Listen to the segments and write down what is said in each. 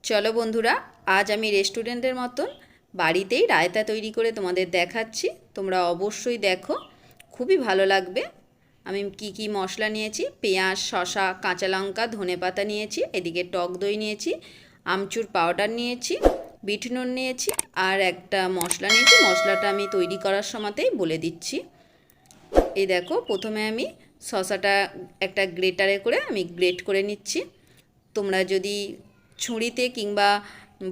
চলো বন্ধুরা, আজ আমি রেস্টুরেন্টের মতন বাড়িতেই রায়তা তৈরি করে তোমাদের দেখাচ্ছি। তোমরা অবশ্যই দেখো, খুবই ভালো লাগবে। আমি কি কি মশলা নিয়েছি: পেঁয়াজ, শসা, কাঁচা লঙ্কা, ধনেপাতা নিয়েছি, এদিকে টক দই নিয়েছি, আমচুর পাউডার নিয়েছি, বিট নুন নিয়েছি, আর একটা মশলা নিয়েছি। মশলাটা আমি তৈরি করার সময়তেই বলে দিচ্ছি। এই দেখো, প্রথমে আমি শসাটা একটা গ্রেটারে করে আমি গ্রেট করে নিচ্ছি। তোমরা যদি ছুরিতে কিংবা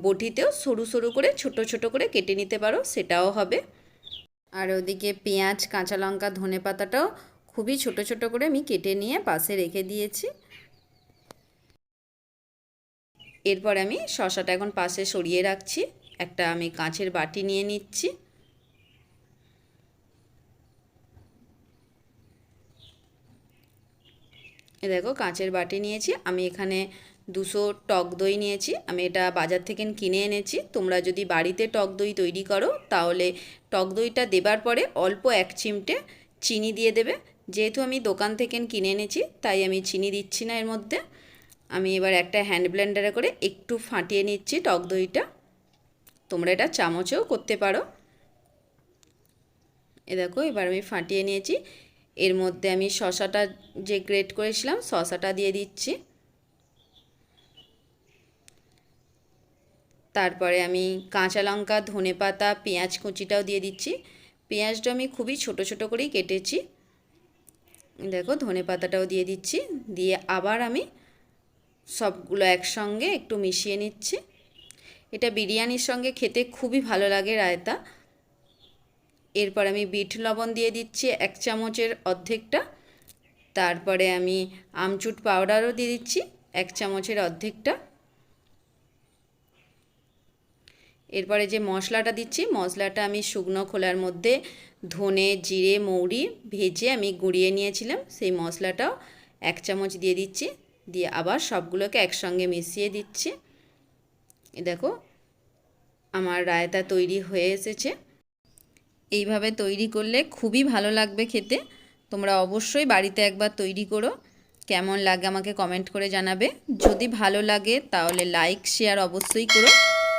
বটিতেও সরু সরু করে ছোট ছোট করে কেটে নিতে পারো, সেটাও হবে। আর ওদিকে পেঁয়াজ, কাঁচা লঙ্কা, ধনেপাতাটাও খুবই ছোট ছোট করে আমি কেটে নিয়ে পাশে রেখে দিয়েছি। এরপর আমি শসাটা এখন পাশে সরিয়ে রাখছি। একটা আমি কাঁচের বাটি নিয়ে নিচ্ছি। এ দেখো, কাঁচের বাটি নিয়েছি। আমি এখানে 200 টক দই নিয়েছি। আমি এটা বাজার থেকে কিনে এনেছি। তোমরা যদি বাড়িতে টক দই তৈরি করো তাহলে টক দইটা দেবার পরে অল্প 1 চিমটে চিনি দিয়ে দেবে। যেহেতু আমি দোকান থেকে কিনে এনেছি তাই আমি চিনি দিচ্ছি না এর মধ্যে। আমি এবার একটা হ্যান্ড ব্লেন্ডারে করে একটু ফাটিয়ে নিচ্ছি টক দইটা। তোমরা এটা চামচেও করতে পারো। এ দেখো, এবার আমি ফাটিয়ে নিয়েছি। এর মধ্যে আমি শসাটা যে গ্রেট করেছিলাম শসাটা দিয়ে দিচ্ছি। তারপরে আমি কাঁচা লঙ্কা, ধনেপাতা, পেঁয়াজ কুচিটাও দিয়ে দিচ্ছি। পেঁয়াজটা আমি খুবই ছোট ছোট করেই কেটেছি। দেখো, ধনেপাতাটাও দিয়ে দিচ্ছি। দিয়ে আবার আমি সবগুলো একসঙ্গে একটু মিশিয়ে নিচ্ছি। এটা বিরিয়ানির সঙ্গে খেতে খুবই ভালো লাগে রায়তা। এরপর আমি বিট লবণ দিয়ে দিচ্ছি 1 চামচের অর্ধেকটা। তারপরে আমি আমচুর পাউডারও দিয়ে দিচ্ছি 1 চামচের অর্ধেকটা। এরপরে যে মশলাটা দিচ্ছি, মশলাটা আমি শুকনো খোলার মধ্যে ধনে, জিরে, মৌরি ভেজে আমি গুঁড়িয়ে নিয়েছিলাম। সেই মশলাটাও 1 চামচ দিয়ে দিচ্ছি। দিয়ে আবার সবগুলোকে একসঙ্গে মিশিয়ে দিচ্ছি। দেখো, আমার রায়তা তৈরি হয়ে এসেছে। এইভাবে তৈরি করলে খুবই ভালো লাগবে খেতে। তোমরা অবশ্যই বাড়িতে একবার তৈরি করো। কেমন লাগে আমাকে কমেন্ট করে জানাবে। যদি ভালো লাগে তাহলে লাইক, শেয়ার অবশ্যই করো।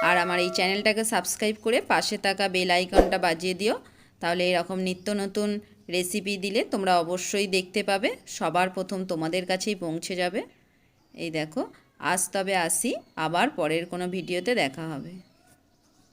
আর আমার এই চ্যানেলটাকে সাবস্ক্রাইব করে পাশে থাকা বেল আইকনটা বাজিয়ে দিও। তাহলে এরকম নিত্য নতুন রেসিপি দিলে তোমরা অবশ্যই দেখতে পাবে। সবার প্রথম তোমাদের কাছেই পৌঁছে যাবে। এই দেখো, আজ তবে আসি, আবার পরের কোনো ভিডিওতে দেখা হবে।